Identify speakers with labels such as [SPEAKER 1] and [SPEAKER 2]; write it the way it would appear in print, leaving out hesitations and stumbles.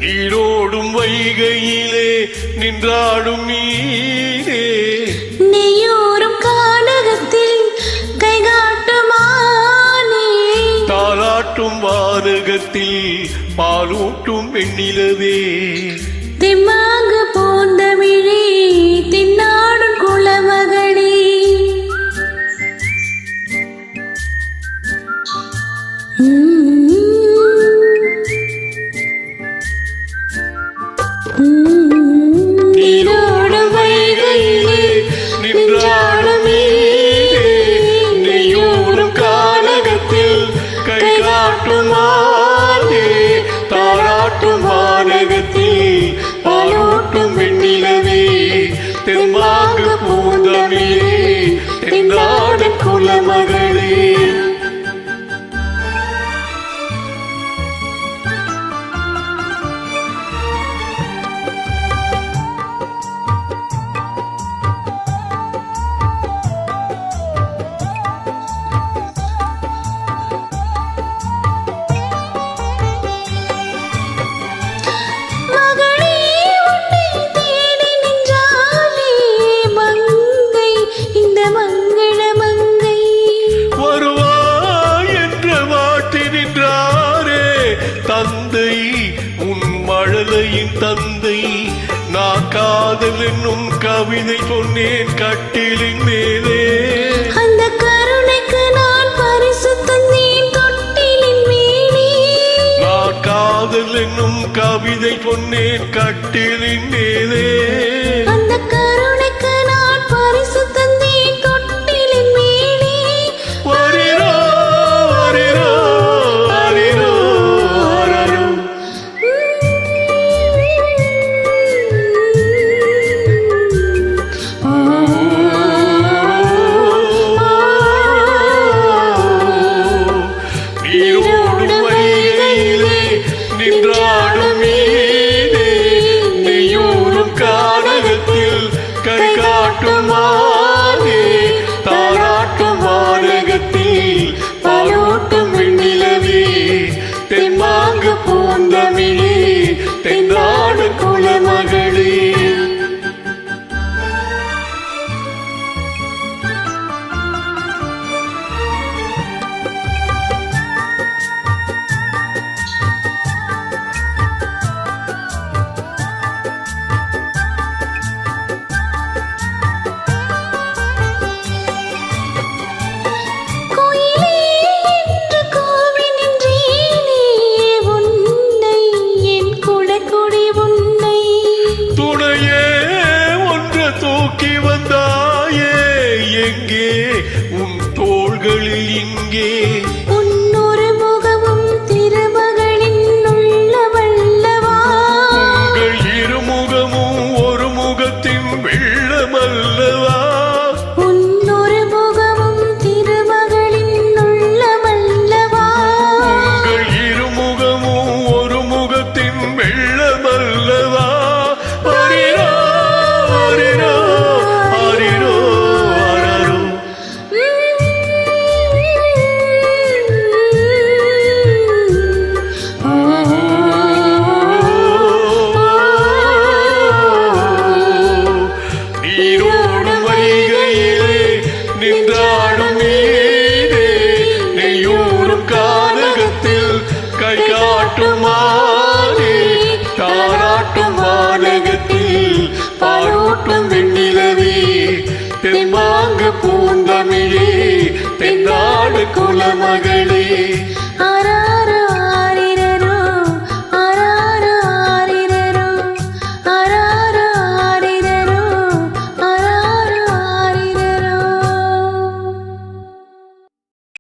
[SPEAKER 1] நீரோடும் வைகையிலே நின்றாடும் நீரே,
[SPEAKER 2] நெய்யூரும் கானகத்தில் கைகாட்டுமானே,
[SPEAKER 1] தாலாட்டும் வானகத்தில் பாலூட்டும் வெண்ணிலவே,
[SPEAKER 2] திம்மாங்கு போந்தமிழே தின்னாடும் குலமகளே,
[SPEAKER 1] நீரோடும் வைகையிலே நின்றாடும் நீரே, நெய்யூரும் கானகத்தில் கை காட்டுமானே, தாலாட்டும் வானகத்தில் பாலூட்டும் வெண்ணிலவே, தெம்மாங்கு பூந்தமிழே தென்னாடு குலமகளே. தந்தை உன் மழலையின் தந்தை, நான் காதல் என்னும் கவிதை சொன்னேன் கட்டிலின் மேலே,
[SPEAKER 2] அந்த கருணைக்கு நான் பரிசு தந்தேன் தொட்டிலின் மேலே,
[SPEAKER 1] நான் காதல் என்னும் கவிதை சொன்னேன் கட்டிலின் மேலே,
[SPEAKER 2] அந்த கருணைக்கு நான் பரிசு தந்தேன் தொட்டிலின் மேலே,
[SPEAKER 1] வரிரோ வரிரோ வரிரோ வரரோ. நீரோடும் வைகையிலே நின்றாடும் மீனே, நெய்யூரும் கானகத்தில் கை காட்டுமானே, தாலாட்டும் வானகத்தில் பாலூட்டும் வெண்ணிலவே, தெம்மாங்கு பூந்தமிழே தென்னாடு குலமகளே. தூக்கி வந்தாயே எங்கே உன் தோள்களில் இங்கே,
[SPEAKER 2] உன்னொரு முகமும் திருமகளின் உள்ளவல்லவா,
[SPEAKER 1] உங்கள் இருமுகமும் ஒரு முகத்தின் வெள்ளமல்லவா,
[SPEAKER 2] உன்னொரு முகமும் திருமகளின் உள்ளவல்லவா,
[SPEAKER 1] உங்கள் இருமுகமும் ஒரு முகத்தின் வெள்ளமல்லவா, வரிரோ வரிரோ வரிரோ வரரோ. நீரோடும் வைகையிலே நின்றாடும் நீரே, நெய்யூரும் கானகத்தில் கை காட்டுமானே, தாலாட்டும் வானகத்தில் பாலூட்டும் வெண்ணிலவே, தெம்மாங்கு பூந்தமிழே தென்னாடு குலமகளே.